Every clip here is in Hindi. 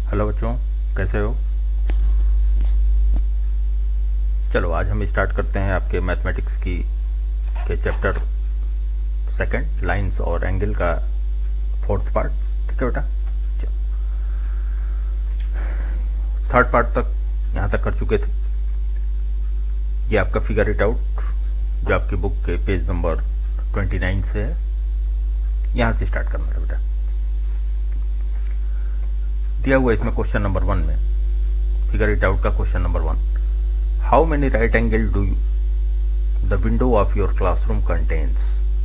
हेलो बच्चों, कैसे हो। चलो आज हम स्टार्ट करते हैं आपके मैथमेटिक्स की के चैप्टर सेकंड लाइंस और एंगल का फोर्थ पार्ट। ठीक है बेटा, चलो थर्ड पार्ट तक यहाँ तक कर चुके थे। ये आपका फिगर इट आउट जो आपकी बुक के पेज नंबर 29 से है, यहाँ से स्टार्ट करना है बेटा। दिया हुआ इसमें क्वेश्चन नंबर 1 में फिगर इट आउट का question number 1, how many right angle do the window of your classroom contains?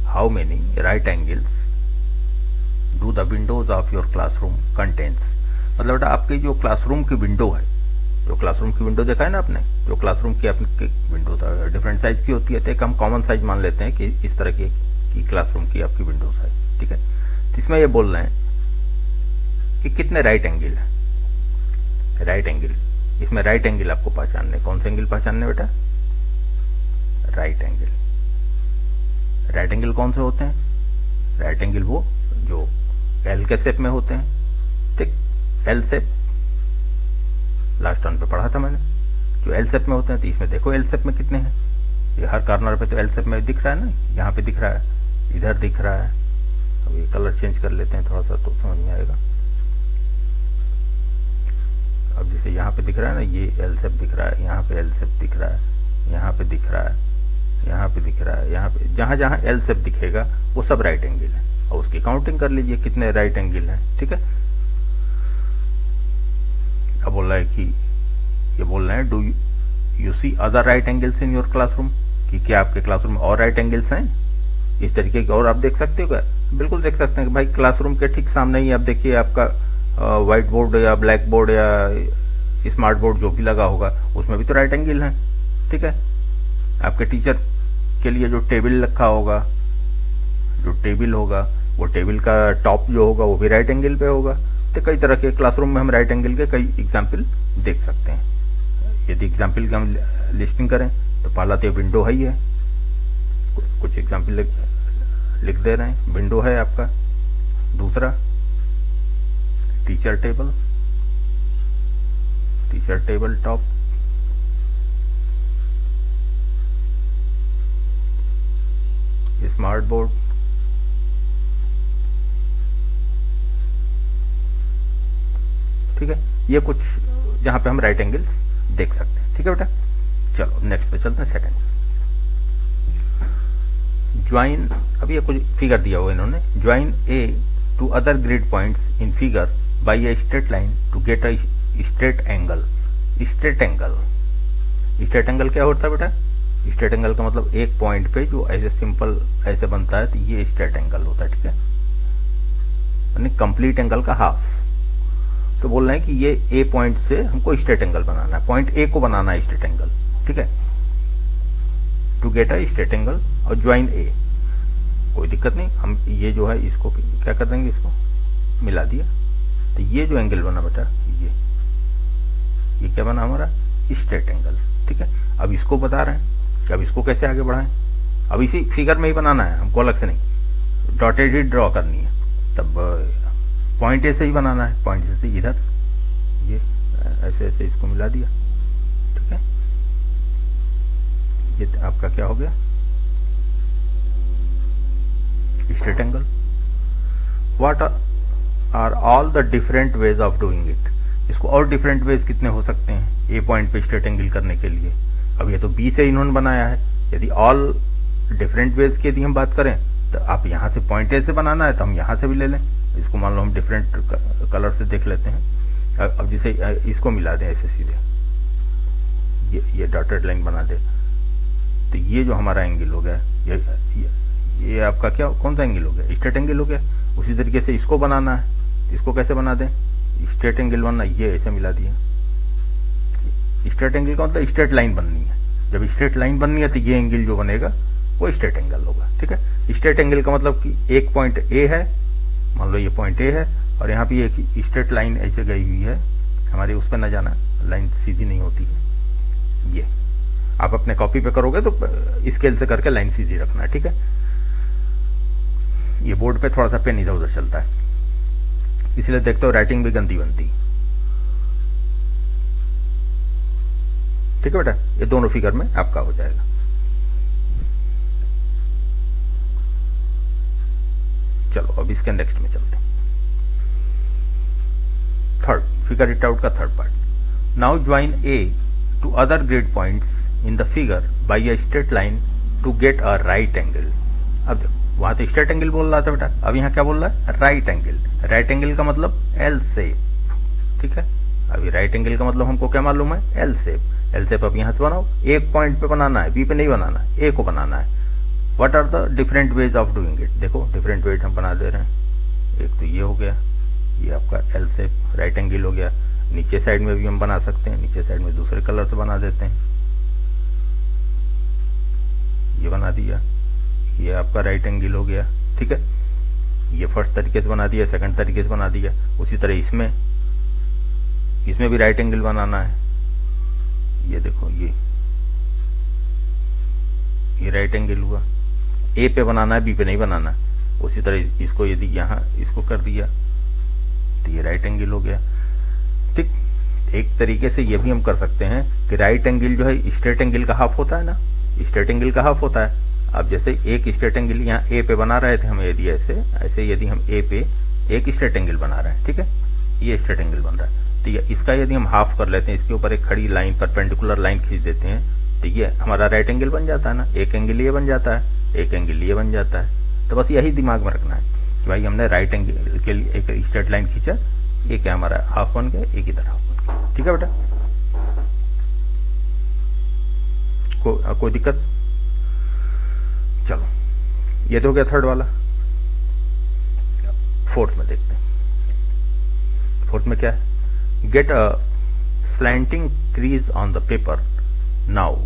How many right angles do the windows of your classroom contains? मतलब बेटा आपकी जो क्लासरूम की विंडो है, जो क्लासरूम की विंडो देखा है ना आपने, जो क्लासरूम की आपकी विंडो डिफरेंट साइज की होती है, तो एक हम कॉमन साइज मान लेते हैं कि इस तरह की क्लासरूम की आपकी विंडोज है। ठीक है, इसमें ये बोल रहे हैं कि कितने राइट एंगल है। राइट एंगल, इसमें राइट एंगल आपको पहचानने, कौन से एंगल पहचानने बेटा? Right angle. राइट एंगल कौन से होते हैं? राइट एंगल वो जो एल के शेप में होते हैं। ठीक, एल शेप लास्ट टर्न पे पढ़ा था मैंने, जो एल शेप में होते हैं। तो इसमें देखो एल शेप में कितने हैं, ये हर कॉर्नर पे तो एल शेप में दिख रहा है ना, यहाँ पे दिख रहा है, इधर दिख रहा है। अब ये कलर चेंज कर लेते हैं थोड़ा सा तो समझ में आएगा। अब जैसे यहाँ पे दिख रहा है ना, ये एल शेप दिख रहा है, यहाँ पे एल शेप दिख रहा है, यहाँ पे दिख रहा है, यहाँ पे दिख रहा है, यहाँ पे जहां जहां एल शेप दिखेगा वो सब राइट एंगल है, और उसकी काउंटिंग कर लीजिए कितने राइट एंगल हैं। ठीक है, अब बोल रहा है कि ये बोल रहे हैं do you see other right angles in your classroom, कि क्या आपके क्लासरूम में और राइट एंगल्स हैं इस तरीके के, और आप देख सकते हो क्या? बिल्कुल देख सकते हैं कि भाई क्लासरूम के ठीक सामने ही आप देखिए आपका व्हाइट बोर्ड या ब्लैक बोर्ड या स्मार्ट बोर्ड जो भी लगा होगा उसमें भी तो राइट एंगल है। ठीक है, आपके टीचर के लिए जो टेबल रखा होगा, जो टेबल होगा वो टेबल का टॉप जो होगा वो भी राइट एंगल पे होगा। तो कई तरह के क्लासरूम में हम राइट एंगल के कई एग्जाम्पल देख सकते हैं। यदि एग्जाम्पल की हम लिस्टिंग करें तो पहला तो विंडो है ही है, कुछ एग्जाम्पल लिख दे रहे हैं। विंडो है आपका, दूसरा teacher table, teacher table top, smart board, ठीक है, ये कुछ जहां पे हम राइट एंगल्स देख सकते हैं। ठीक है बेटा, चलो नेक्स्ट पे चलते हैं। सेकंड, ज्वाइन, अब ये कुछ फिगर दिया हुआ इन्होंने, join A to other grid points in figure by a straight line to get a straight angle. Straight angle, straight angle क्या होता है बेटा? स्ट्रेट एंगल का मतलब एक पॉइंट पे जो ऐसे सिंपल ऐसे बनता है, तो ये स्ट्रेट एंगल होता है। ठीक है, यानी कंप्लीट एंगल का हाफ। तो बोल रहे हैं कि ये ए पॉइंट से हमको स्ट्रेट एंगल बनाना है, पॉइंट ए को बनाना है स्ट्रेट एंगल। ठीक है, to get a straight angle और ज्वाइन ए, कोई दिक्कत नहीं, हम ये जो है इसको क्या कर देंगे, इसको मिला दिया, तो ये जो एंगल बना बेटा ये क्या बना हमारा? Straight angle. ठीक है, अब इसको बता रहे हैं कि अब इसको कैसे आगे बढ़ाएं। अब इसी फिगर में ही बनाना है हमको, अलग से नहीं, डॉटेड ही ड्रॉ करनी है। तब पॉइंट ए से ही बनाना है, पॉइंट ए से इधर ये ऐसे ऐसे इसको मिला दिया। ठीक है, ये आपका क्या हो गया? Straight angle. What are all the different ways of doing it? इसको और डिफरेंट वेज कितने हो सकते हैं ए पॉइंट पे स्ट्रेट एंगल करने के लिए? अब ये तो बी से इन्होंने बनाया है, यदि ऑल डिफरेंट वेज की यदि हम बात करें तो आप यहाँ से पॉइंट ए से बनाना है तो हम यहाँ से भी ले लें। इसको मान लो हम डिफरेंट कलर से देख लेते हैं। अब जैसे इसको मिला दें ऐसे सीधे, ये डॉटेड लाइन बना दे, तो ये जो हमारा एंगल हो गया, ये आपका क्या, कौन सा एंगल हो गया? स्ट्रेट एंगल हो गया। उसी तरीके से इसको बनाना है, इसको कैसे बना दें? स्ट्रेट एंगल बनना, ये ऐसे मिला दिया। स्ट्रेट एंगल का मतलब स्ट्रेट लाइन बननी है, जब स्ट्रेट लाइन बननी है तो ये एंगल जो बनेगा वो स्ट्रेट एंगल होगा। ठीक है, स्ट्रेट एंगल का मतलब कि एक पॉइंट ए है, मान लो ये पॉइंट ए है, और यहाँ पे एक स्ट्रेट लाइन ऐसे गई हुई है हमारी, उस पर न जाना, लाइन सीधी नहीं होती है। ये आप अपने कॉपी पे करोगे तो स्केल से करके लाइन सीधी रखना। ठीक है, ये बोर्ड पे थोड़ा सा पेन इधर उधर चलता है, इसलिए देखते हो राइटिंग भी गंदी बनती। ठीक है बेटा, ये दोनों फिगर में आपका हो जाएगा। चलो अब इसके नेक्स्ट में चलते हैं। थर्ड, फिगर इट आउट का third part. Now join A to other grid points in the figure by a straight line to get a right angle. अब देखो, वहां तो स्ट्रेट एंगल बोल रहा था बेटा, अब यहाँ क्या बोल रहा है? Right angle. राइट एंगल का मतलब एल शेप। ठीक है, अभी राइट एंगल का मतलब हमको क्या मालूम है? L shape. एल शेप अब यहाँ से बनाओ, एक पॉइंट पे बनाना है, बी पे नहीं बनाना है, ए को बनाना है। What are the different ways of doing it? देखो डिफरेंट वेज हम बना दे रहे हैं। एक तो ये हो गया, ये आपका एल शेप राइट एंगल हो गया। नीचे साइड में भी हम बना सकते हैं, नीचे साइड में दूसरे कलर से बना देते हैं। ये बना दिया, ये आपका राइट एंगल हो गया। ठीक है, ये फर्स्ट तरीके से बना दिया, सेकंड तरीके से बना दिया। उसी तरह इसमें भी राइट एंगल बनाना है। ये देखो, ये राइट एंगल हुआ। ए पे बनाना है, बी पे नहीं बनाना। उसी तरह इसको यदि यहाँ इसको कर दिया तो ये राइट एंगल हो गया। ठीक, एक तरीके से ये भी हम कर सकते हैं कि राइट एंगल जो है स्ट्रेट एंगल का हाफ होता है ना, स्ट्रेट एंगल का हाफ होता है। अब जैसे एक स्ट्रेट एंगल यहाँ ए पे बना रहे थे हम, यदि ऐसे यदि हम ए पे एक स्ट्रेट एंगल बना रहे हैं, ठीक है, ये स्ट्रेट एंगल बन रहा है, तो ये इसका यदि हम हाफ कर लेते हैं, इसके ऊपर एक खड़ी लाइन परपेंडिकुलर लाइन खींच देते हैं, तो ये हमारा राइट एंगल बन जाता है ना। एक एंगल ये बन जाता है, एक एंगल ये बन जाता है। तो बस यही दिमाग में रखना है कि भाई हमने राइट एंगल के लिए एक स्ट्रेट लाइन खींचा, ये क्या हमारा हाफ बन गया, एक इधर हाफ बन गया। ठीक है बेटा, कोई दिक्कत? चलो, ये तो हो गया थर्ड वाला। फोर्थ में देखते हैं। फोर्थ में क्या है? Get a slanting crease on the paper. Now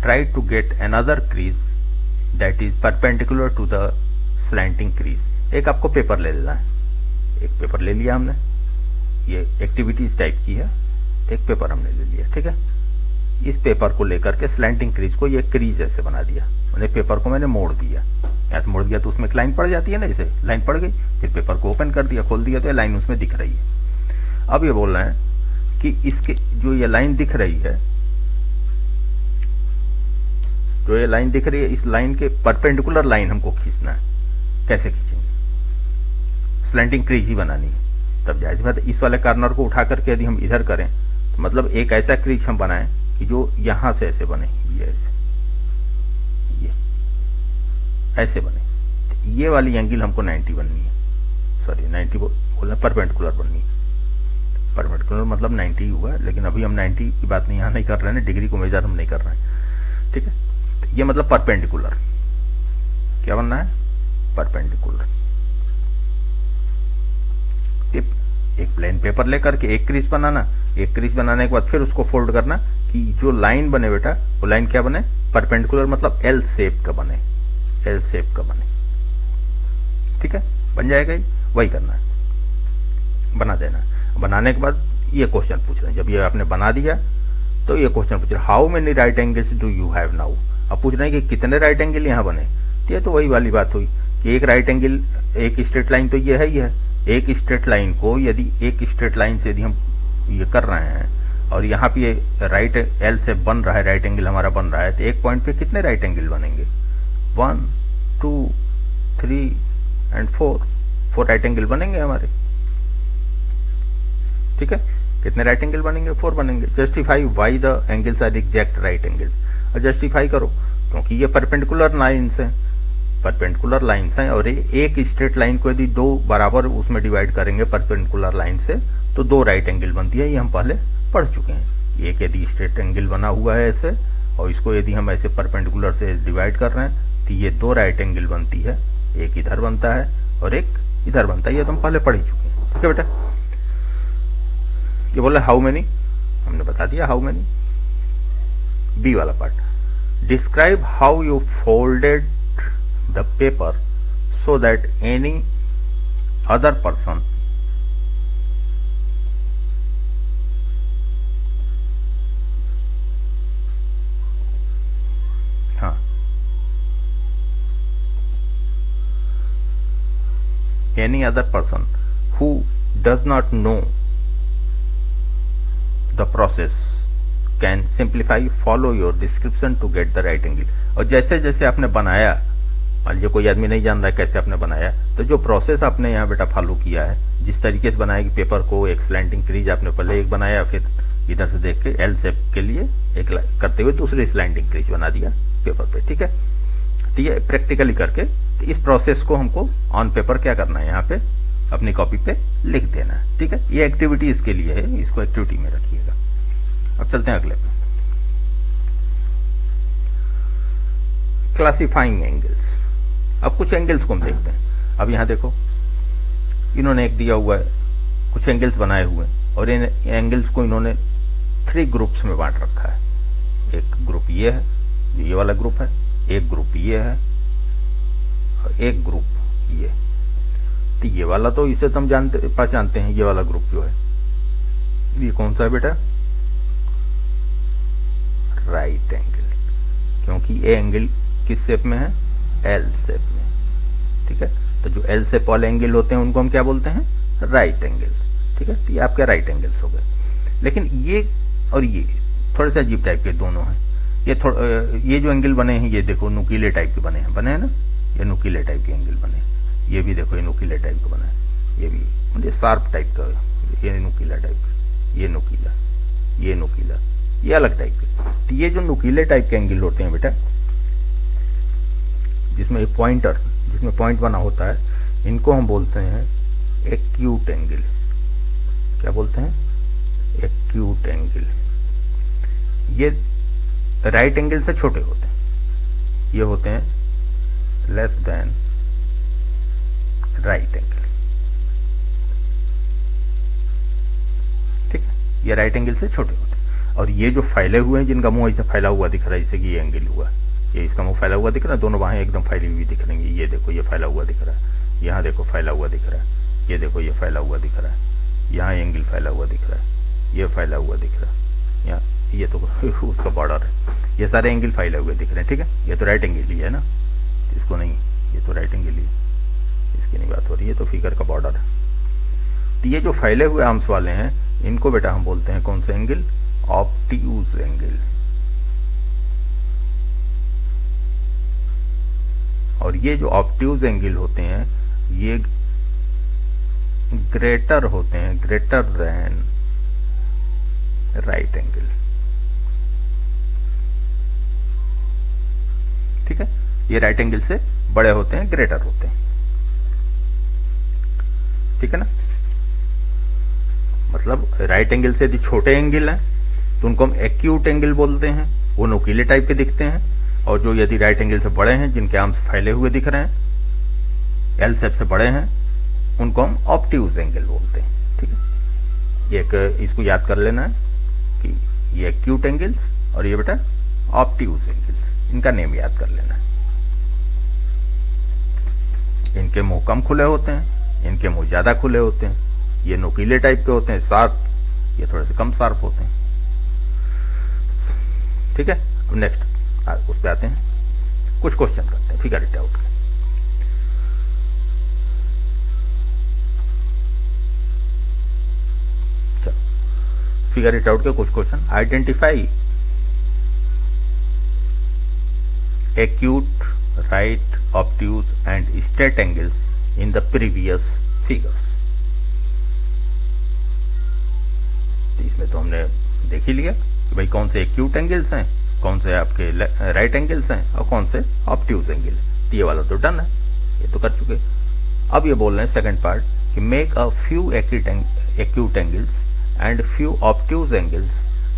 try to get another crease that is perpendicular to the slanting crease. एक आपको पेपर ले लेना है, एक पेपर ले लिया हमने, ये एक्टिविटीज टाइप की है, एक पेपर हमने ले लिया। ठीक है, इस पेपर को लेकर के स्लैंटिंग क्रीज को ये क्रीज ऐसे बना दिया, मैंने पेपर को मैंने मोड़ दिया। यहाँ से मोड़ दिया तो उसमें एक लाइन पड़ जाती है ना, जैसे लाइन पड़ गई, फिर पेपर को ओपन कर दिया, खोल दिया, तो ये लाइन उसमें दिख रही है। अब ये बोल रहे हैं कि इसके जो ये लाइन दिख रही है, जो ये लाइन दिख रही है, इस लाइन के परपेंडिकुलर लाइन हमको खींचना है। कैसे खींचेंगे? स्लैंटिंग क्रीज ही बनानी है। तब जाहिर बात है इस वाले कॉर्नर को उठा करके यदि हम इधर करें तो मतलब एक ऐसा क्रीज हम बनाएं कि जो यहां से ऐसे बने, ये ऐसे, ये ऐसे बने। ये वाली एंगल हमको 90 बननी है, सॉरी 90 बोलना, परपेंडिकुलर बननी है। परपेंडिकुलर मतलब 90 हुआ, लेकिन अभी हम 90 की बात नहीं यहाँ नहीं कर रहे हैं, डिग्री को मेजर हम नहीं कर रहे हैं। ठीक है, तो ये मतलब परपेंडिकुलर क्या बनना है? परपेंडिकुलर। एक प्लेन पेपर लेकर के एक क्रीज बनाना, एक क्रीज बनाने के बाद फिर उसको फोल्ड करना कि जो लाइन बने बेटा, वो लाइन क्या बने? परपेंडिकुलर, मतलब एल शेप का बने, एल शेप का बने। ठीक है, बन जाएगा ही, वही करना है, बना देना। बनाने के बाद ये क्वेश्चन पूछ रहे हैं, जब ये आपने बना दिया तो ये क्वेश्चन पूछ रहे हैं, how many right angles do you have now. अब पूछ रहे हैं कि कितने राइट एंगल यहाँ बने। तो ये तो वही वाली बात हुई कि एक राइट एंगल, एक स्ट्रेट लाइन तो ये है ही है। एक स्ट्रेट लाइन को यदि एक स्ट्रेट लाइन से यदि हम ये कर रहे हैं और यहाँ पे ये राइट एल से बन रहा है, राइट एंगल हमारा बन रहा है, तो एक पॉइंट पे कितने राइट एंगल बनेंगे? 1 2 3 एंड 4 राइट एंगल बनेंगे हमारे। ठीक है, कितने राइट एंगल बनेंगे? 4 बनेंगे। Justify why the angles are exact right angles. और जस्टिफाई करो क्योंकि ये परपेंडिकुलर लाइन्स हैं, परपेंडिकुलर लाइन्स हैं, और एक स्ट्रेट लाइन को यदि 2 बराबर उसमें डिवाइड करेंगे परपेंडिकुलर लाइन से तो 2 राइट एंगल बनती है। ये हम पहले पढ़ चुके हैं। एक यदि स्ट्रेट एंगल बना हुआ है ऐसे, और इसको यदि हम ऐसे परपेंडिकुलर से डिवाइड कर रहे हैं तो ये 2 राइट एंगल बनती है। एक इधर बनता है और एक इधर बनता है, ये तो हम पहले पढ़ ही चुके हैं। ठीक है बेटा, ये बोला हाउ मेनी, हमने बता दिया हाउ मेनी। बी वाला part, describe how you folded the paper so that any other person any other person who does not know the process can simplify follow your description to get the right angle. और जैसे जैसे आपने बनाया, मान लीजिए कोई आदमी नहीं जान रहा है कैसे आपने बनाया, तो जो प्रोसेस आपने यहाँ बेटा फॉलो किया है, जिस तरीके से बनाया कि पेपर को एक स्लैंटिंग क्रीज आपने पहले एक बनाया, फिर इधर से देख के एल शेप के लिए एक करते हुए दूसरी स्लैंटिंग क्रीज बना दिया पेपर पे। ठीक है, तो ये प्रैक्टिकली करके तो इस प्रोसेस को हमको ऑन पेपर क्या करना है, यहाँ पे अपनी कॉपी पे लिख देना है। ठीक है, ये एक्टिविटी इसके लिए है, इसको एक्टिविटी में रखिएगा। अब चलते हैं अगले पे, क्लासिफाइंग एंगल्स। अब कुछ एंगल्स को हम देखते हैं। अब यहां देखो, इन्होंने एक दिया हुआ है, कुछ एंगल्स बनाए हुए हैं, और इन एंगल्स को इन्होंने 3 ग्रुप्स में बांट रखा है। एक ग्रुप ये है, ये वाला ग्रुप है, एक ग्रुप ये है, और एक ग्रुप ये। तो ये वाला तो इसे तुम पहचानते हैं, ये वाला ग्रुप जो है, ये कौन सा है बेटा, राइट एंगल, क्योंकि ये एंगल किस शेप में है, एल शेप में। ठीक है, तो जो एल शेप वाले एंगल होते हैं उनको हम क्या बोलते हैं, राइट एंगल। ठीक है, तो ये आपके राइट एंगल्स हो गए। लेकिन ये और ये थोड़े से अजीब टाइप के दोनों हैं। ये जो एंगल बने हैं, ये देखो नुकीले टाइप के बने हैं ना, ये नुकीले टाइप के एंगल बने हैं। ये भी देखो, ये नुकीले टाइप का बना है, ये भी मतलब शार्प टाइप का, ये नुकीला टाइप, ये नुकीला, ये नुकीला, ये अलग टाइप के। तो ये जो नुकीले टाइप के एंगल होते हैं बेटा, जिसमें एक पॉइंटर, जिसमें पॉइंट बना होता है, इनको हम बोलते हैं एक्यूट एंगल। क्या बोलते हैं, एक्यूट एंगल। ये राइट एंगल से छोटे होते हैं, ये होते हैं लेस देन राइट एंगल। ठीक है, ये राइट एंगल से छोटे होते हैं। और ये जो फैले हुए हैं, जिनका मुंह ऐसे फैला हुआ दिख रहा है, जैसे कि ये एंगल हुआ, ये इसका मुंह फैला हुआ दिख रहा है, दोनों बाहें एकदम फैली हुई दिख रही है। ये देखो, ये फैला हुआ दिख रहा है, यहाँ देखो फैला हुआ दिख रहा है, ये देखो ये फैला हुआ दिख रहा है, यहाँ एंगल फैला हुआ दिख रहा है, ये फैला हुआ दिख रहा है, यहाँ ये तो उसका बॉर्डर है, ये सारे एंगल फैले हुए दिख रहे हैं। ठीक है, ये तो राइट एंगल ही है ना, इसको नहीं, ये तो राइट एंगल ही, इसकी नहीं बात हो रही है, तो फिगर का बॉर्डर है। तो ये जो फैले हुए आर्म्स वाले हैं, इनको बेटा हम बोलते हैं कौन से एंगल, ऑब्ट्यूज एंगल। और ये जो ऑब्ट्यूज एंगल होते हैं, ये ग्रेटर होते हैं, ग्रेटर देन राइट एंगल। ठीक है, ये राइट एंगल से बड़े होते हैं, ग्रेटर होते हैं। ठीक है ना, मतलब राइट एंगल से यदि छोटे एंगल हैं तो उनको हम एक्यूट एंगल बोलते हैं, वो नुकीले टाइप के दिखते हैं। और जो यदि राइट एंगल से बड़े हैं, जिनके आर्म्स फैले हुए दिख रहे हैं, एल शेप से बड़े हैं, उनको हम ऑब्ट्यूज एंगल बोलते हैं। ठीक है, एक इसको याद कर लेना है कि ये एक्यूट एंगल्स और ये बेटा ऑब्ट्यूज एंगल्स, इनका नेम याद कर लेना है। इनके मुंह कम खुले होते हैं, इनके मुंह ज्यादा खुले होते हैं। ये नुकीले टाइप के होते हैं, शार्प, ये थोड़े से कम शार्प होते हैं। ठीक है, अब नेक्स्ट उस पे आते हैं, कुछ क्वेश्चन करते हैं, फिगर इट आउट। चलो, फिगर इट आउट के कुछ question. Identify acute, right, obtuse and straight angles in the previous figures. इसमें तो हमने देख ही लिया कि भाई कौन से एक्यूट एंगल्स हैं, कौन से आपके राइट एंगल्स हैं और कौन से ऑब्ट्यूज एंगल। ये वाला तो डन है, ये तो कर चुके। अब ये बोल रहे हैं सेकंड पार्ट कि make a few acute angles and few obtuse angles,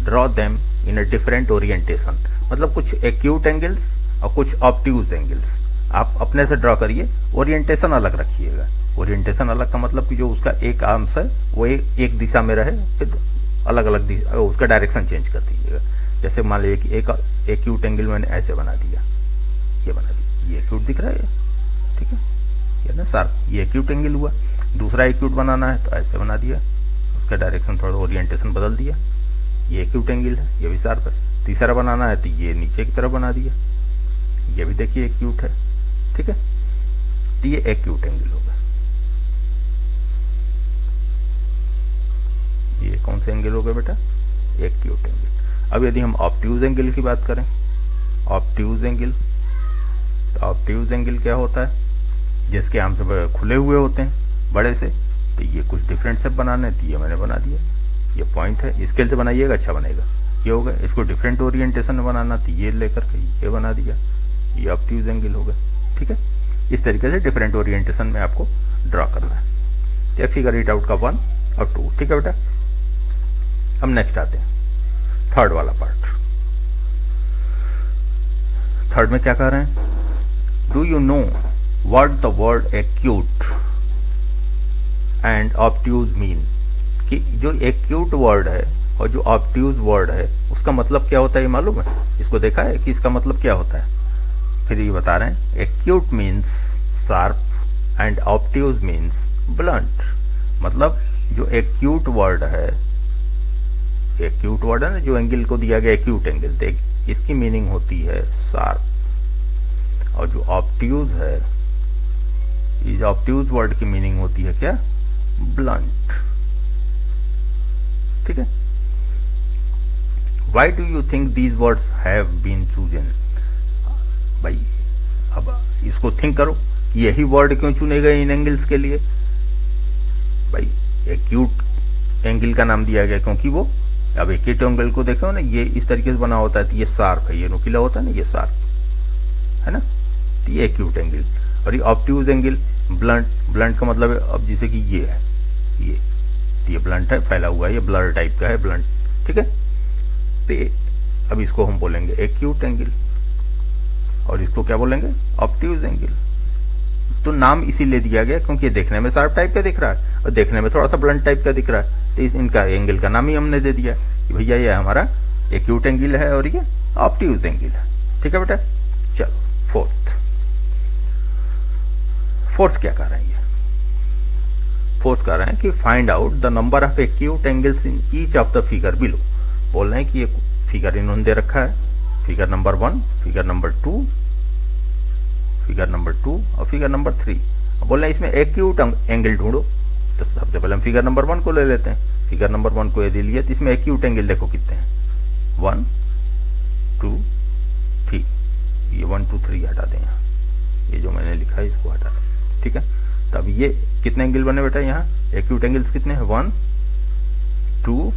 draw them in a different orientation. मतलब कुछ एक्यूट एंगल्स और कुछ ऑब्ट्यूज एंगल्स आप अपने से ड्रॉ करिए, ओरिएंटेशन अलग रखिएगा। ओरिएंटेशन अलग का मतलब कि जो उसका एक आर्म्स है वो एक दिशा में रहे, फिर अलग अलग दिशा उसका डायरेक्शन चेंज कर दीजिएगा। जैसे मान लीजिए कि एक एक्यूट एंगल मैंने ऐसे बना दिया, ये बना दिया, ये एक्यूट दिख रहा है, ठीक है, ये ना शार्प, ये एक्यूट एंगल हुआ। दूसरा एक्यूट बनाना है तो ऐसे बना दिया, उसका डायरेक्शन थोड़ा ओरिएंटेशन बदल दिया, ये एक्यूट एंगल है, ये भी शार्प है। तीसरा बनाना है तो ये नीचे की तरफ बना दिया, ये भी देखिए एक्यूट है, ठीक है, तो ये एक्यूट एंगल होगा। ये कौन से एंगल हो गए बेटा, एक्यूट एंगल। अब यदि हम ऑब्ट्यूज एंगल की बात करें, ऑब्ट्यूज एंगल, तो ऑब्ट्यूज एंगल क्या होता है, जिसके आर्म से खुले हुए होते हैं बड़े से, तो ये कुछ डिफरेंट शेप बनाने, तो ये मैंने बना दिया, ये पॉइंट है, स्केल से बनाइएगा अच्छा बनेगा, ये होगा। इसको डिफरेंट ओरिएंटेशन में बनाना, तो ये लेकर के ये बना दिया, ये ऑब्ट्यूज एंगल होगा। ठीक है, इस तरीके से डिफरेंट ओरिएंटेशन में आपको ड्रॉ करना है। तो फिगर इट आउट का 1 और 2। ठीक है बेटा, हम नेक्स्ट आते हैं, थर्ड वाला पार्ट। थर्ड में क्या कह रहे हैं, do you know what the word acute and obtuse mean, कि जो एक्यूट वर्ड है और जो ऑब्ट्यूज वर्ड है उसका मतलब क्या होता है, ये मालूम है, इसको देखा है कि इसका मतलब क्या होता है। फिर ये बता रहे हैं, acute means sharp and obtuse means blunt. मतलब जो एक्यूट वर्ड है, एक्यूट वर्ड है ना, जो एंगल को दिया गया एक्यूट एंगल, देख इसकी मीनिंग होती है शार्प, और जो ऑब्ट्यूज है, इस ऑब्ट्यूज वर्ड की मीनिंग होती है क्या, ब्लंट। ठीक है, why do you think these words have been chosen. भाई अब इसको थिंक करो, यही वर्ड क्यों चुने गए इन एंगल्स के लिए। भाई एक्यूट एंगल का नाम दिया गया क्योंकि वो, अब एक्यूट एंगल को देखो ना, ये इस तरीके से बना होता है, तो ये शार्प है, ये नुकीला होता है ना, ये शार्प है ना, तो ये एक्यूट एंगल। और ये ऑब्ट्यूज एंगल ब्लंट, ब्लंट का मतलब है, अब जैसे कि ये है, ये ब्लंट है, फैला हुआ है, ये ब्लर टाइप का है ब्लंट। ठीक है, तो अब इसको हम बोलेंगे एक्यूट एंगल और इसको क्या बोलेंगे, ऑब्ट्यूज एंगल। तो नाम इसीलिए दिया गया क्योंकि ये देखने में शार्प टाइप का दिख रहा है और देखने में थोड़ा सा ब्लंट टाइप का दिख रहा है, तो इनका एंगल का नाम ही हमने दे दिया कि भैया ये हमारा एक्यूट एंगल है और ये ऑब्ट्यूज एंगल है। ठीक है बेटा, चलो फोर्थ क्या कर रहे हैं, फोर्थ कर रहे हैं कि find out the number of acute angles in each of the figure below. बोल रहे हैं कि ये फिगर इन्होंने दे रखा है, figure number 1, figure number 2, figure number 2 और फिगर नंबर 3। बोल रहे हैं इसमें एक्यूट एंगल ढूंढो, तो सबसे पहले हम फिगर नंबर 1 को ले लेते हैं। फिगर नंबर 1 को यदि लिए तो इसमें एक्यूट एंगल देखो कितने हैं, 1 2 3, ये 1 2 3 हटा दें, यहाँ ये जो मैंने लिखा है इसको हटा दें। ठीक है, तब ये कितने एंगल बने बेटा, यहाँ एक्यूट एंगल्स कितने हैं, 1 2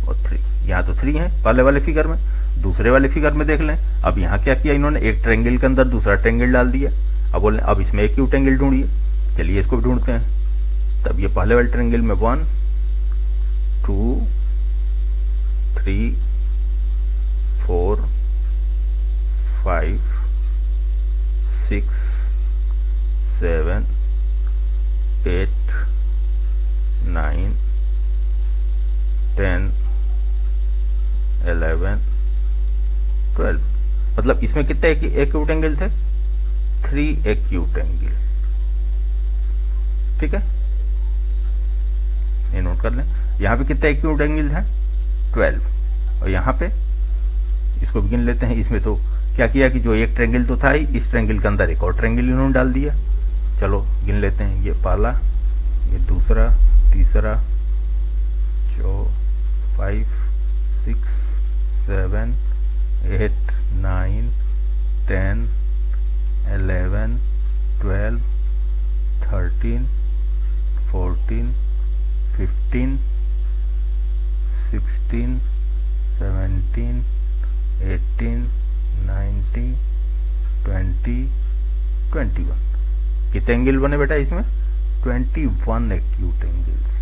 और 3। यहाँ तो 3 है पहले वाले फिगर में, दूसरे वाले फिगर में देख लें। अब यहाँ क्या किया इन्होंने, एक ट्रायंगल के अंदर दूसरा ट्रायंगल डाल दिया। अब बोले अब इसमें एक्यूट एंगल ढूंढिए, चलिए इसको भी ढूंढते हैं। तब ये पहले वाले ट्रायंगल में 1 2 3 4 5 6 7 8 9 10 11 12, मतलब इसमें कितने एक्यूट एंगल थे, 3 एक्यूट एंगल। ठीक है, ये नोट कर लें। यहां पे कितने एक्यूट एंगल हैं, 12। और यहां पे इसको भी गिन लेते हैं। इसमें तो क्या किया कि जो एक ट्रायंगल तो था ही, इस ट्रायंगल के अंदर एक और ट्रायंगल इन्होंने डाल दिया। चलो गिन लेते हैं, ये पहला, ये दूसरा, तीसरा, 5 6 7 8 9 10 11 12 13 14 15 16 17 18 19 20 21। कितने एंगल बने बेटा इसमें, 21 एक्यूट एंगल्स।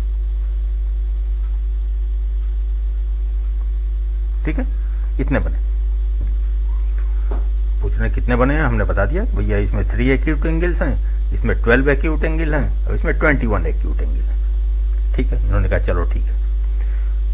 ठीक है, इतने बने। पूछ रहे कितने बने हैं, हमने बता दिया भैया इसमें 3 एक्यूट एंगल्स हैं, इसमें 12 एक्यूट एंगल हैं और इसमें 21 एक्यूट एंगल हैं। ठीक है, इन्होंने कहा चलो ठीक है।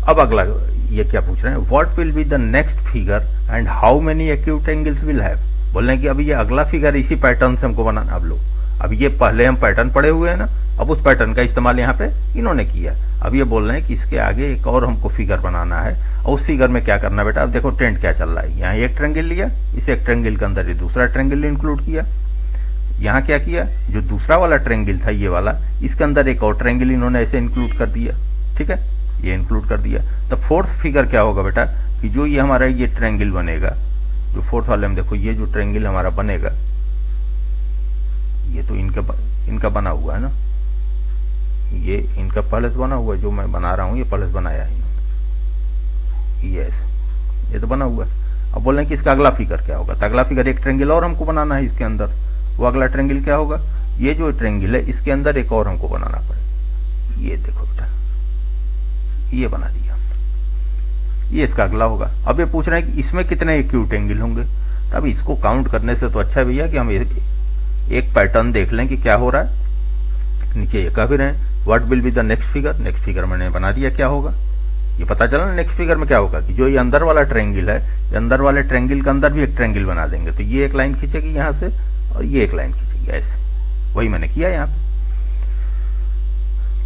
अब अगला ये क्या पूछ रहे हैं, what will be the next figure and how many acute angles will have. बोल रहे हैं कि अभी ये अगला फिगर इसी पैटर्न से हमको बनाना। अब लो, अब ये पहले हम पैटर्न पढ़े हुए हैं ना, अब उस पैटर्न का इस्तेमाल यहाँ पे इन्होंने किया। अब ये बोल रहे हैं कि इसके आगे एक और हमको फिगर बनाना है, और उस फिगर में क्या करना बेटा। अब देखो ट्रेंड क्या चल रहा है, यहाँ एक ट्रायंगल लिया, इस एक ट्रायंगल के अंदर ये दूसरा ट्रायंगल इंक्लूड किया। यहाँ क्या किया, जो दूसरा वाला ट्रायंगल था ये वाला, इसके अंदर एक और ट्रायंगल इन्होंने ऐसे इंक्लूड कर दिया। ठीक है, ये इंक्लूड कर दिया। तो फोर्थ फिगर क्या होगा बेटा कि जो ये हमारा ये ट्रायंगल बनेगा, जो फोर्थ वाले में देखो ये जो ट्रायंगल हमारा बनेगा, ये तो इनका बना हुआ है ना, ये इनका पहले से बना हुआ है, जो मैं बना रहा हूँ ये पहले से बनाया है, ये तो बना हुआ है। अब बोल रहे हैं कि इसका अगला फिगर क्या होगा, तो अगला फिगर एक ट्रायंगल और हमको बनाना है इसके अंदर। वो अगला ट्रायंगल क्या होगा, ये जो ट्रायंगल है इसके अंदर एक और हमको बनाना पड़ेगा। ये देखो बेटा, ये बना दिया, ये इसका अगला होगा। अब ये पूछ रहे हैं कि इसमें कितने एक्यूट एंगल होंगे, तो अब इसको काउंट करने से तो अच्छा है भैया कि हम एक पैटर्न देख लें कि क्या हो रहा है। नीचे ये कह भी रहे हैं what will be the next figure, next figure मैंने बना दिया क्या होगा, ये पता चला ना नेक्स्ट फिगर में क्या होगा कि जो ये अंदर वाला ट्रायंगल है, ये अंदर वाले ट्रायंगल के अंदर भी एक ट्रायंगल बना देंगे, तो ये एक लाइन खींचेगी यहाँ से और ये एक लाइन खींचेगी ऐसे, वही मैंने किया यहाँ पे।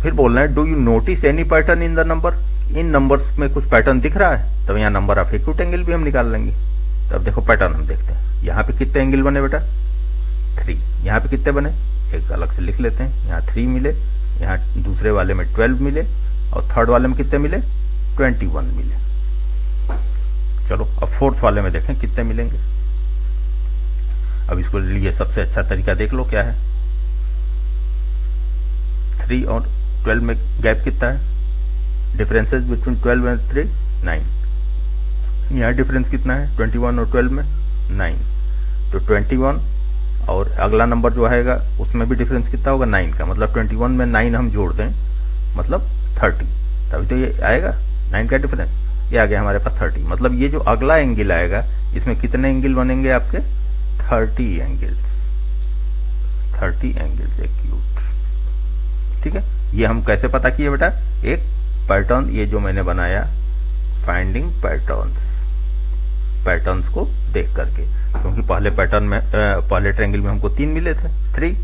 फिर बोल रहे हैं do you notice any pattern in the number, in numbers में कुछ पैटर्न दिख रहा है, तब यहाँ नंबर ऑफ एक्यूट एंगल भी हम निकाल लेंगे। तब देखो पैटर्न हम देखते हैं, यहाँ पे कितने एंगल बने बेटा 3, यहाँ पे कितने बने एक अलग से लिख लेते हैं, यहाँ 3 मिले, यहाँ दूसरे वाले में 12 मिले और थर्ड वाले में कितने मिले 21 मिले। चलो अब फोर्थ वाले में देखें कितने मिलेंगे। अब इसको लिए सबसे अच्छा तरीका देख लो क्या है, 3 और 12 में गैप कितना है, डिफरेंसेस बिटवीन 12 एंड 3 9, यहाँ डिफरेंस कितना है 21 और 12 में 9, तो 21 और अगला नंबर जो आएगा उसमें भी डिफरेंस कितना होगा 9 का, मतलब 21 में 9 हम जोड़ दें मतलब 30, तभी तो ये आएगा 9 का डिफरेंस, ये आ गया हमारे पास 30। मतलब ये जो अगला एंगल आएगा इसमें कितने एंगल बनेंगे आपके 30 एंगल्स एक्यूट। ठीक है, ये हम कैसे पता किए बेटा, एक पैटर्न ये जो मैंने बनाया फाइंडिंग पैटर्न्स को देख करके, क्योंकि पहले पैटर्न में पहले ट्रायंगल में हमको 3 मिले थे 3,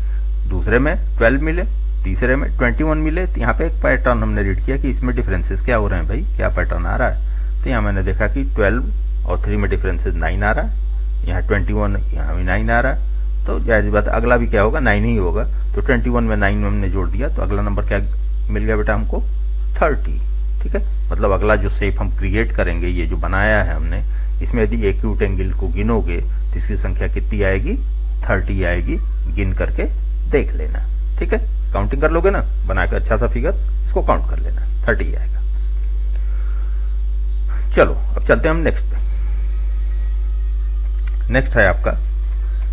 दूसरे में 12 मिले, तीसरे में 21 मिले, तो यहाँ पे एक पैटर्न हमने रीड किया कि इसमें डिफरेंसेस क्या हो रहे हैं भाई, क्या पैटर्न आ रहा है। तो यहाँ मैंने देखा कि 12 और 3 में डिफरेंसेस 9 आ रहा है, यहाँ 21 यहाँ भी 9 आ रहा है, तो जाहिर बात अगला भी क्या होगा 9 ही होगा, तो 21 में 9 में हमने जोड़ दिया, तो अगला नंबर क्या मिल गया बेटा हमको 30। ठीक है, मतलब अगला जो शेप हम क्रिएट करेंगे, ये जो बनाया है हमने, इसमें यदि एक्यूट एंगल को गिनोगे तो इसकी संख्या कितनी आएगी 30 आएगी, गिन करके देख लेना। ठीक है, काउंटिंग कर लोगे ना, बनाकर अच्छा सा फिगर इसको काउंट कर लेना 30 आएगा। चलो अब चलते हैं हम नेक्स्ट पे। नेक्स्ट है आपका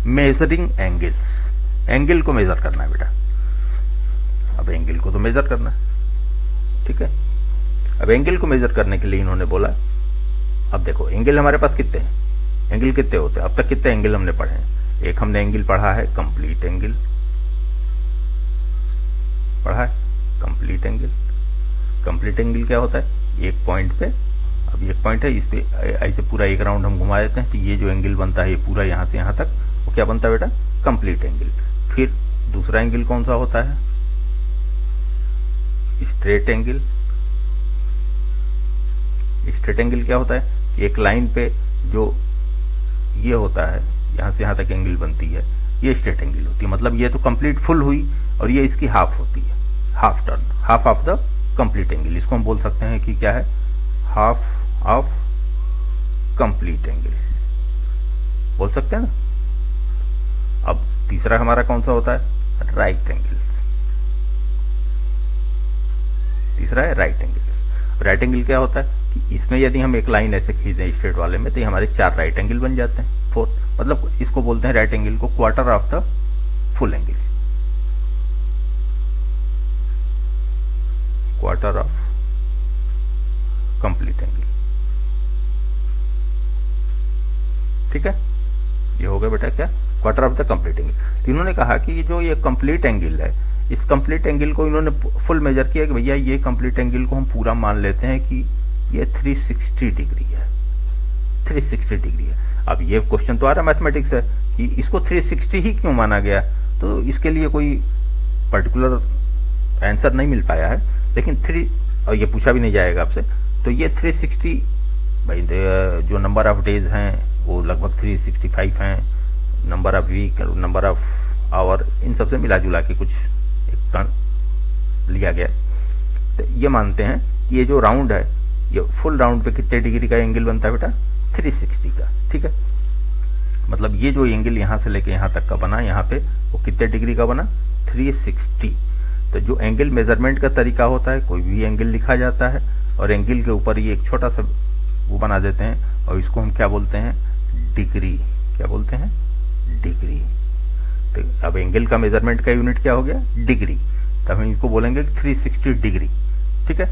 मेजरिंग एंगल्स, एंगल को मेजर करना है बेटा। अब एंगल को तो मेजर करना है, ठीक है। अब एंगल को मेजर करने के लिए इन्होंने बोला, अब देखो एंगल हमारे पास कितने हैं, एंगल कितने होते हैं, अब तक कितने एंगल हमने पढ़े हैं। एक हमने एंगल पढ़ा है कंप्लीट एंगल, पढ़ा है कंप्लीट एंगल। कंप्लीट एंगल क्या होता है, एक पॉइंट पे, अब एक पॉइंट है, इस पे ऐसे पूरा एक राउंड हम घुमा देते हैं, तो ये जो एंगल बनता है ये पूरा यहां से यहां तक, वो क्या बनता है बेटा कंप्लीट एंगल। फिर दूसरा एंगल कौन सा होता है, स्ट्रेट एंगल। स्ट्रेट एंगल क्या होता है, एक लाइन पे जो ये होता है यहां से यहां तक एंगल बनती है, ये स्ट्रेट एंगल होती है। मतलब ये तो कंप्लीट फुल हुई और ये इसकी हाफ होती है, half turn, half of the complete angle. इसको हम बोल सकते हैं कि क्या है, हाफ ऑफ कंप्लीट एंगल बोल सकते हैं ना। अब तीसरा हमारा कौन सा होता है, राइट एंगल। तीसरा है राइट एंगल। राइट एंगल क्या होता है कि इसमें यदि हम एक लाइन ऐसे खींच दें स्ट्रेट वाले में, तो ये हमारे 4 राइट एंगल बन जाते हैं। फोर्थ मतलब इसको बोलते हैं राइट एंगल को quarter of the full angle, quarter of complete angle. ठीक है, ये हो गया बेटा क्या, quarter of the complete angle. तो इन्होंने कहा कि जो ये कंप्लीट एंगल है, इस कंप्लीट एंगल को इन्होंने फुल मेजर किया कि भैया ये कंप्लीट एंगल को हम पूरा मान लेते हैं कि ये 360 डिग्री है, 360 डिग्री है। अब ये क्वेश्चन तो आ रहा है मैथमेटिक्स से कि इसको 360 ही क्यों माना गया, तो इसके लिए कोई पर्टिकुलर आंसर नहीं मिल पाया है, लेकिन और ये पूछा भी नहीं जाएगा आपसे। तो ये 360 भाई जो नंबर ऑफ डेज हैं वो लगभग 365 हैं, number of week, number of hour, इन सबसे मिला जुला के कुछ एक टर्म लिया गया। तो ये मानते हैं कि ये जो राउंड है, ये फुल राउंड पे कितने डिग्री का एंगल बनता है बेटा? 360 का। ठीक है, मतलब ये जो एंगल यहाँ से लेके यहाँ तक का बना, यहाँ पे वो कितने डिग्री का बना? 360। तो जो एंगल मेजरमेंट का तरीका होता है, कोई भी एंगल लिखा जाता है और एंगल के ऊपर ये एक छोटा सा वो बना देते हैं और इसको हम क्या बोलते हैं? डिग्री। क्या बोलते हैं? डिग्री। तो अब एंगल का मेजरमेंट का यूनिट क्या हो गया? डिग्री। तब हम इसको बोलेंगे 360 डिग्री। ठीक है,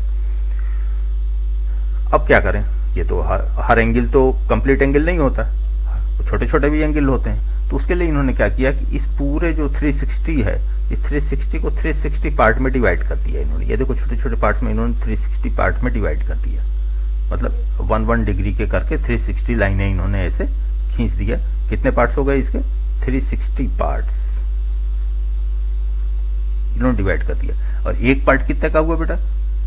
अब क्या करें? ये तो हर एंगल तो कंप्लीट एंगल नहीं होता, छोटे छोटे भी एंगल होते हैं। तो उसके लिए इन्होंने क्या किया कि इस पूरे जो 360 है, इस 360 को 360 पार्ट में डिवाइड कर दिया इन्होंने। ये देखो छोटे छोटे पार्ट में इन्होंने 360 पार्ट में डिवाइड कर दिया, मतलब 1 डिग्री के करके 360 लाइनें इन्होंने ऐसे खींच दिया। कितने पार्ट्स हो गए इसके? 360 पार्ट्स इन्होंने डिवाइड कर दिया। और एक पार्ट कितने का हुआ बेटा?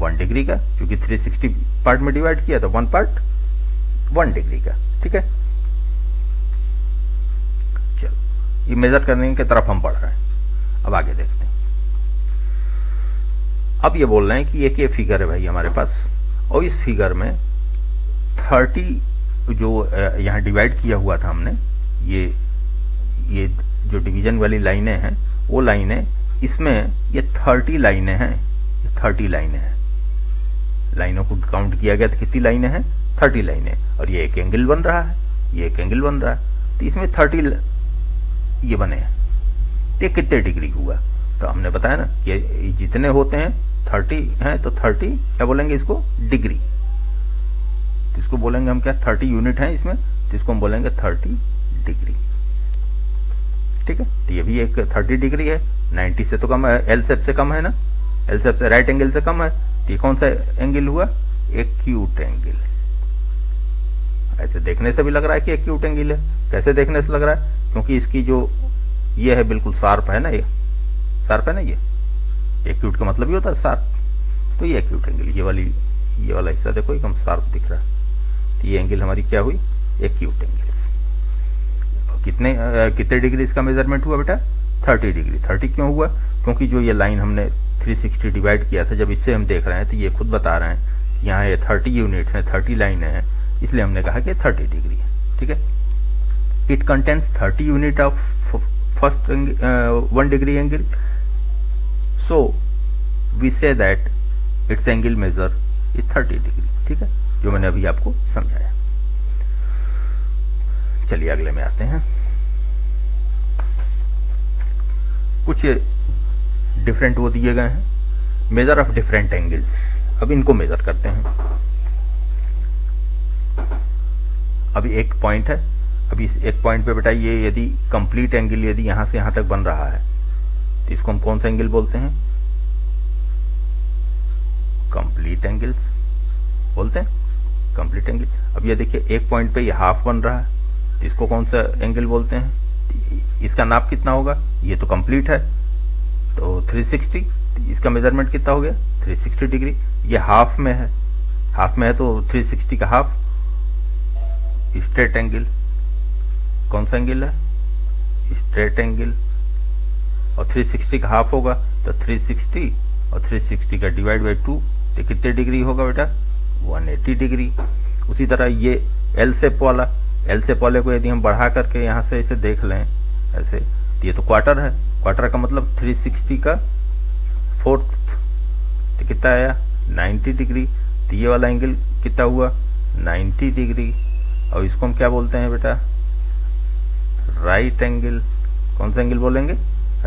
1 डिग्री का, क्योंकि 360 पार्ट में डिवाइड किया तो 1 पार्ट 1 डिग्री का। ठीक है, चलो ये मेजर करने की तरफ हम बढ़ रहे हैं। अब आगे देखते हैं। अब ये बोल रहे हैं कि एक ये फिगर है भाई हमारे पास, और इस फिगर में 30 जो यहाँ डिवाइड किया हुआ था हमने, ये जो डिवीजन वाली लाइनें हैं वो लाइनें, इसमें ये 30 लाइनें हैं। 30 लाइनें हैं, लाइनों को काउंट किया गया तो कितनी लाइनें हैं? 30 लाइनें। और ये एक एंगल बन रहा है, ये एक एंगल बन रहा है, तो इसमें 30 ये बने हैं। ये कितने डिग्री हुआ? तो हमने बताया ना कि जितने होते हैं 30 हैं, तो 30 क्या बोलेंगे इसको? डिग्री। इसको बोलेंगे हम क्या? 30 यूनिट है इसमें, तो इसको हम बोलेंगे 30 डिग्री। ठीक है, तो ये भी एक 30 डिग्री है, 90 से तो कम है, एल शेप से कम है ना, एल शेप से राइट एंगल से कम है। तो ये कौन सा एंगल हुआ? Acute angle. ऐसे देखने से भी लग रहा है कि एक्यूट एंगल है। कैसे देखने से लग रहा है? क्योंकि इसकी जो ये है बिल्कुल शार्प है ना, ये शार्प है ना, ये एक्यूट का मतलब ये होता है शार्प। तो ये एक्यूट एंगल, ये वाला हिस्सा देखो एकदम शार्प दिख रहा है, तो ये एंगल हमारी क्या हुई? Acute angle. कितने डिग्री इसका मेजरमेंट हुआ बेटा? 30 डिग्री। 30 क्यों हुआ? क्योंकि जो ये लाइन हमने 360 डिवाइड किया था, जब इससे हम देख रहे हैं तो ये खुद बता रहे हैं कि यहाँ ये 30 यूनिट है, 30 लाइनें हैं, इसलिए हमने कहा कि 30 डिग्री है। ठीक है, it contains 30 unit of first 1 degree angle, so we say that it's angle measure is 30 degree. ठीक है, जो मैंने अभी आपको समझाया। चलिए अगले में आते हैं। कुछ डिफरेंट वो दिए गए हैं, मेजर ऑफ डिफरेंट एंगल्स। अब इनको मेजर करते हैं। अभी एक पॉइंट है, अभी इस एक पॉइंट पे बेटा ये यदि कंप्लीट एंगल यदि यहां से यहां तक बन रहा है, तो इसको हम कौन सा एंगल बोलते हैं? कंप्लीट एंगल्स बोलते हैं, कंप्लीट एंगल। अब ये देखिए एक पॉइंट पे ये हाफ बन रहा है, तो इसको कौन सा एंगल बोलते हैं? इसका नाप कितना होगा? ये तो कंप्लीट है, तो 360। इसका मेजरमेंट कितना हो गया? 360 डिग्री। ये हाफ में है, हाफ में है तो 360 का हाफ। स्ट्रेट एंगल कौन सा एंगल है? Straight angle. और 360 का हाफ होगा तो 360 और 360 का डिवाइड बाई 2, तो कितने डिग्री होगा बेटा? 180 डिग्री। उसी तरह ये एल शेप वाला, एल शेप वाले को यदि हम बढ़ा करके यहाँ से इसे देख लें ऐसे, तो ये तो क्वार्टर है। क्वार्टर का मतलब 360 का फोर्थ, तो कितना आया? 90 डिग्री। तो ये वाला एंगल कितना हुआ? 90 डिग्री। और इसको हम क्या बोलते हैं बेटा? Right angle. कौन सा एंगल बोलेंगे?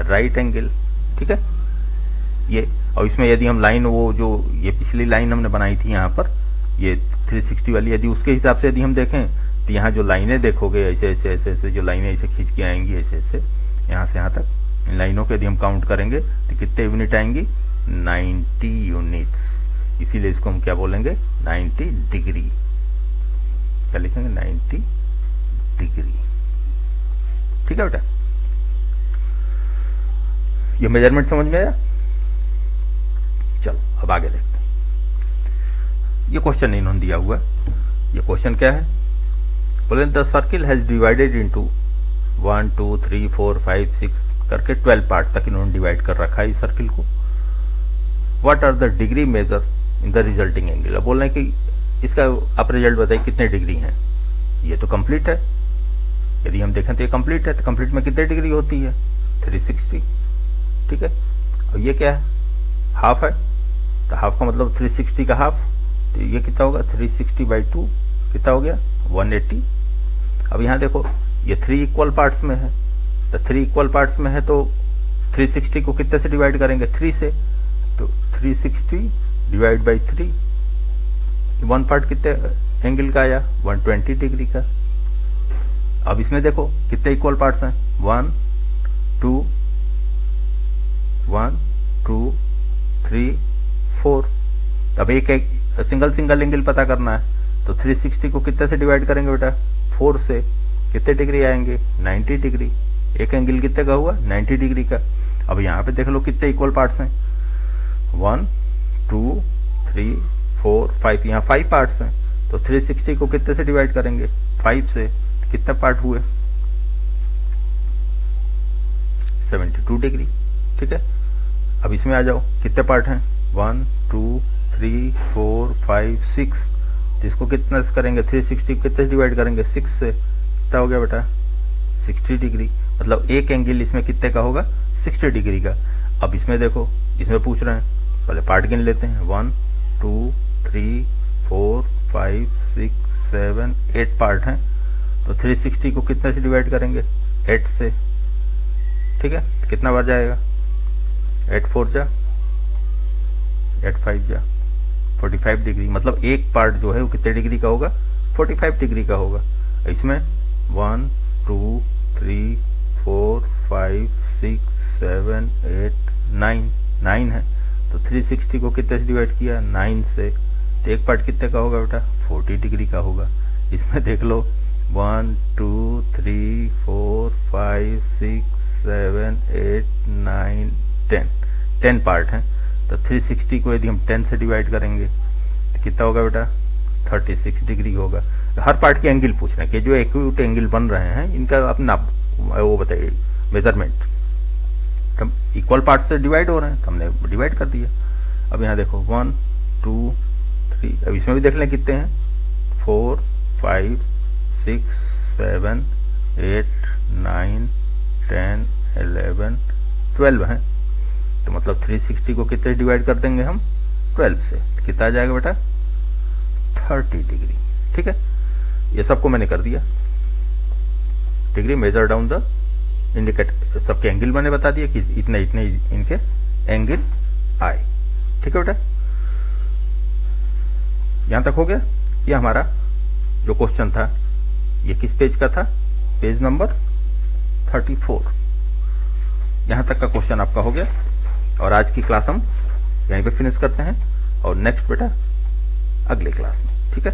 Right angle. ठीक है, ये। और इसमें यदि हम लाइन, वो जो ये पिछली लाइन हमने बनाई थी यहाँ पर, ये 360 वाली, यदि उसके हिसाब से यदि हम देखें तो यहाँ जो लाइनें देखोगे ऐसे ऐसे ऐसे ऐसे जो लाइनें ऐसे खींच के आएंगी ऐसे ऐसे यहाँ से यहाँ तक, इन लाइनों के यदि हम काउंट करेंगे तो कितने यूनिट आएंगी? 90 यूनिट्स। इसीलिए इसको हम क्या बोलेंगे? 90 डिग्री। क्या लिखेंगे? 90 डिग्री। ठीक है बेटा, ये मेजरमेंट समझ में आया? चलो अब आगे देखते हैं। ये क्वेश्चन इन्होंने दिया हुआ, ये क्वेश्चन क्या है? बोले the circle has divided into 1 2 3 4 5 6 करके 12 पार्ट तक इन्होंने डिवाइड कर रखा है इस सर्किल को। What are the degree measure in the resulting angle. अब बोल रहे हैं कि इसका आप रिजल्ट बताइए कितने डिग्री हैं। ये तो कंप्लीट है, यदि हम देखें तो ये कंप्लीट है, तो कंप्लीट में कितने डिग्री होती है 360, ठीक है। और ये क्या है, हाफ है, तो हाफ का मतलब 360 का हाफ, तो ये कितना होगा 360/2 कितना हो गया 180। अब यहाँ देखो ये 3 इक्वल पार्ट्स में है, तो 3 इक्वल पार्ट्स में है तो 360 को कितने से डिवाइड करेंगे 3 से, तो 360 डिवाइड बाई 3, वन पार्ट कितने एंगल का आया 120 डिग्री का। अब इसमें देखो कितने इक्वल पार्ट्स हैं 1 2 3 4। अब एक सिंगल एंगल पता करना है, तो 360 को कितने से डिवाइड करेंगे बेटा 4 से, कितने डिग्री आएंगे 90 डिग्री। एक एंगल कितने का हुआ 90 डिग्री का। अब यहाँ पे देख लो कितने इक्वल पार्ट्स हैं 1 2 3 4 5, यहाँ 5 पार्ट्स हैं, तो 360 को कितने से डिवाइड करेंगे 5 से, कितने पार्ट हुए 72 डिग्री, ठीक है। अब इसमें आ जाओ कितने पार्ट हैं 1 2 3 4 5 6, जिसको कितना से करेंगे 360 कितने से डिवाइड करेंगे 6 से, कितना हो गया बेटा 60 डिग्री। मतलब एक एंगल इसमें कितने का होगा 60 डिग्री का। अब इसमें देखो, इसमें पूछ रहे हैं, पहले पार्ट गिन लेते हैं 1 2 3 4 5 6 7 8 पार्ट हैं, तो 360 को कितने से डिवाइड करेंगे 8 से, ठीक है। कितना बार जाएगा 8 4 जा 8 5 जा 45 डिग्री। मतलब एक पार्ट जो है वो कितने डिग्री का होगा 45 डिग्री का होगा। इसमें 1 2 3 4 5 6 7 8 9 है, तो 360 को कितने से डिवाइड किया 9 से, तो एक पार्ट कितने का होगा बेटा 40 डिग्री का होगा। इसमें देख लो 1 2 3 4 5 6 7 8 9 10 पार्ट हैं, तो 360 को यदि हम 10 से डिवाइड करेंगे तो कितना होगा बेटा 36 डिग्री होगा। तो हर पार्ट के एंगल पूछ रहे हैं कि जो एक्यूट एंगल बन रहे हैं इनका अपना वो बताइए मेजरमेंट। हम इक्वल पार्ट से डिवाइड हो रहे हैं तो हमने डिवाइड कर दिया। अब यहाँ देखो 1 2 3, अब इसमें भी देख लें कितने हैं 4 5 6 7 8 9 10 11 12 हैं, तो मतलब 360 को कितने डिवाइड कर देंगे हम 12 से, कितना आ जाएगा बेटा 30 डिग्री, ठीक है। ये सबको मैंने कर दिया degree measure down the indicate, सबके एंगल मैंने बता दिया कि इतने इतने इनके एंगल आए, ठीक है बेटा। यहां तक हो गया। ये हमारा जो क्वेश्चन था ये किस पेज का था, पेज नंबर 34। यहां तक का क्वेश्चन आपका हो गया और आज की क्लास हम यहीं पे फिनिश करते हैं और नेक्स्ट बेटा अगले क्लास में, ठीक है।